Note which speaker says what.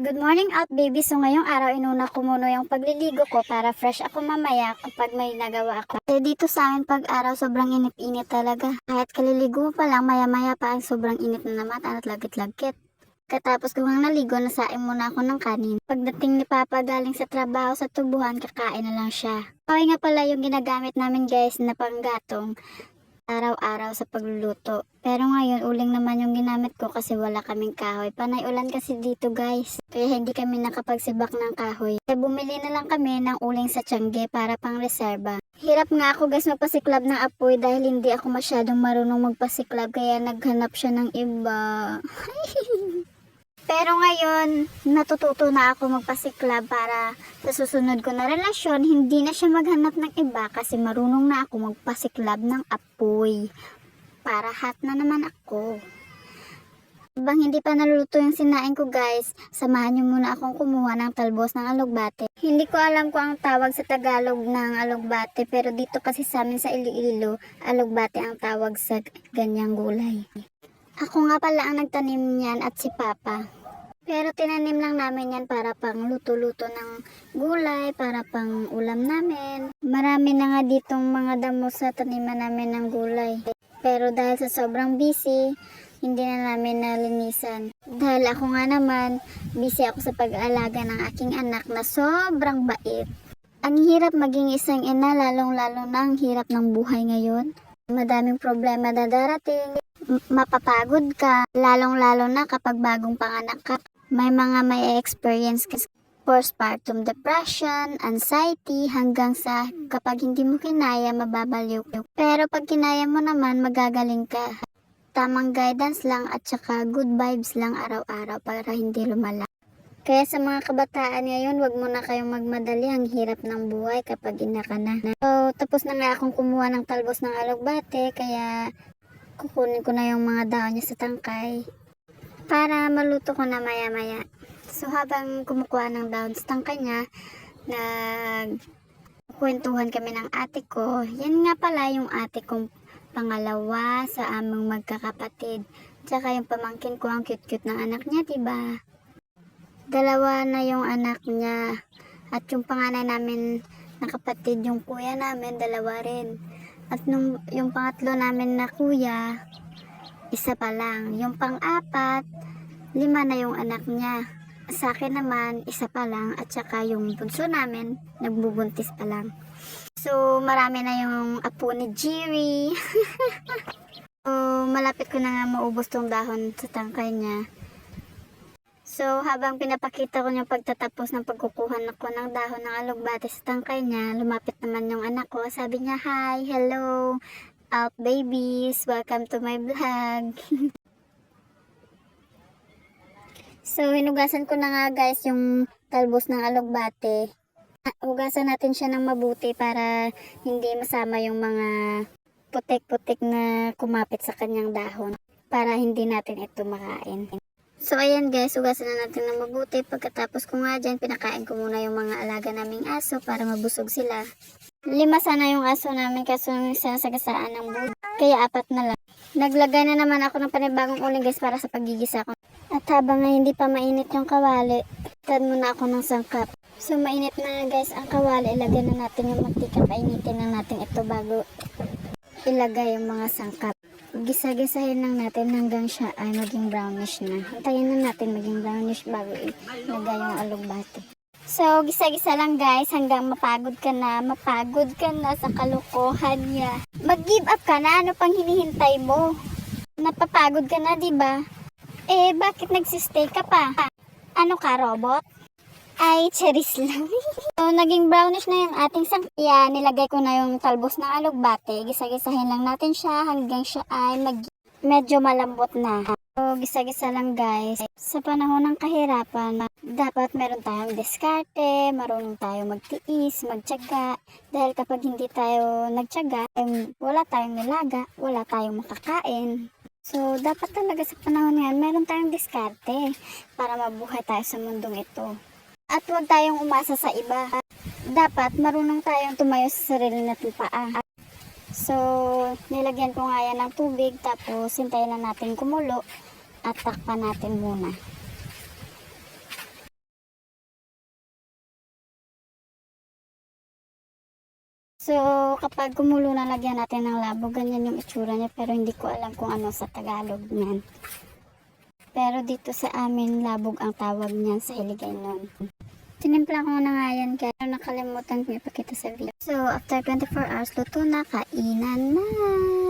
Speaker 1: Good morning out baby. So ngayong araw inuna ko muna yung pagliligo ko para fresh ako mamaya kapag may nagawa ako. Kasi dito sa amin pag araw sobrang init-init talaga. Kahit kaliligo pa lang maya-maya pa ang sobrang init na naman at lagkit-lagkit. Katapos ko nga naligo, nasain muna ako ng kanin. Pagdating ni Papa galing sa trabaho sa tubuhan, kakain na lang siya. Okay nga pala yung ginagamit namin guys na panggatong araw-araw sa pagluluto. Pero ngayon, uling naman yung ginamit ko kasi wala kaming kahoy. Panay ulan kasi dito guys. Kaya hindi kami nakapagsibak ng kahoy. Kaya bumili na lang kami ng uling sa Tiangge para pang reserba. Hirap nga ako guys magpasiklab ng apoy dahil hindi ako masyadong marunong magpasiklab kaya naghanap siya ng iba. Pero ngayon, natututo na ako magpasiklab para sa susunod ko na relasyon, hindi na siya maghanap ng iba kasi marunong na ako magpasiklab ng apoy. Para hot na naman ako. Habang hindi pa naluluto yung sinain ko guys, samahan niyo muna akong kumuha ng talbos ng alugbate. Hindi ko alam kung ang tawag sa Tagalog ng alugbate, pero dito kasi sa amin sa Iloilo, alugbate ang tawag sa ganyang gulay. Ako nga pala ang nagtanim niyan at si Papa. Pero tinanim lang namin yan para pang luto-luto ng gulay, para pang ulam namin. Marami na nga ditong mga damo sa taniman namin ng gulay. Pero dahil sa sobrang busy, hindi na namin nalinisan. Dahil ako nga naman, busy ako sa pag-aalaga ng aking anak na sobrang bait. Ang hirap maging isang ina, lalong-lalo na ang hirap ng buhay ngayon. Madaming problema na darating. Mapapagod ka, lalong-lalo na kapag bagong panganak ka. May mga may experience ka postpartum depression, anxiety, hanggang sa kapag hindi mo kinaya, mababaliw. Pero pag kinaya mo naman, magagaling ka. Tamang guidance lang at saka good vibes lang araw-araw para hindi lumala. Kaya sa mga kabataan ngayon, wag mo na kayong magmadali, ang hirap ng buhay kapag ina ka na. So, tapos na nga akong kumuha ng talbos ng alugbate, kaya kukunin ko na yung mga daon niya sa tangkay para maluto ko na maya-maya. So habang kumukuha ng daon sa tangkay niya, nagkwentuhan kami ng ate ko. Yan nga pala yung ate kong pangalawa sa aming magkakapatid. Tsaka yung pamangkin ko, ang cute-cute ng anak niya, diba? Dalawa na yung anak niya. At yung panganay namin na kapatid, yung kuya namin, dalawa rin. At yung pangatlo namin na kuya, isa pa lang. Yung pang-apat, 5 na yung anak niya. Sa akin naman, isa pa lang. At saka yung bunso namin, nagbubuntis pa lang. So, marami na yung apo ni Jerry. So, malapit ko na nga maubos tong dahon sa tangkay niya. So, habang pinapakita ko yung pagtatapos ng pagkukuha ko ng dahon ng alugbate sa tangkay niya, lumapit naman yung anak ko. Sabi niya, "Hi, hello, out babies, welcome to my vlog." So, hinugasan ko na nga guys yung talbos ng alugbate. Hugasan natin siya ng mabuti para hindi masama yung mga putik-putik na kumapit sa kanyang dahon. Para hindi natin ito makain. So, ayan guys, hugasan na natin ng mabuti. Pagkatapos ko nga dyan, pinakain ko muna yung mga alaga naming aso para mabusog sila. 5 sana yung aso namin kaso isa sagasaan ng buhay. Kaya 4 na lang. Naglagay na naman ako ng panibagong uling guys para sa paggigisa ko. At habang nga hindi pa mainit yung kawali, tad muna ako ng sangkap. So mainit na guys ang kawali, ilagay na natin yung mantika, painitin na natin ito bago ilagay yung mga sangkap. Gisa-gisahin lang natin hanggang siya ay maging brownish na. Hintayin na natin maging brownish bago ilagay yung alugbate. So gisa-gisa lang guys hanggang mapagod ka na sa kalokohan niya. Mag-give up ka na, ano pang hinihintay mo? Napapagod ka na, diba? Eh, bakit nagsistay ka pa? Ano ka, robot? Ay, charis lang. So, naging brownish na yung ating sangkya. Nilagay ko na yung talbos ng alugbate. Gisa-gisahin lang natin siya hanggang siya ay medyo malambot na. So, gisa-gisa lang guys. Sa panahon ng kahirapan, dapat meron tayong diskarte, marunong tayo magtiis, magtiyaga. Dahil kapag hindi tayo nagtiyaga, wala tayong nilaga, wala tayong makakain. So, dapat talaga sa panahon yan, meron tayong diskarte para mabuhay tayo sa mundong ito. At huwag tayong umasa sa iba. Dapat marunong tayong tumayo sa sarili nating paa. So, nilagyan ko nga yan ng tubig, tapos hintayin lang natin kumulo at takpan natin muna. So, kapag kumulo na, lagyan natin ng labog. Ganyan yung itsura niya, pero hindi ko alam kung ano sa Tagalog niyan. Pero dito sa amin, labog ang tawag niyan sa Hiligaynon. Tinimpla ko na nga yan, kaya nakalimutan ko ipakita sa video. So, after 24 hours, luto na, kainan na!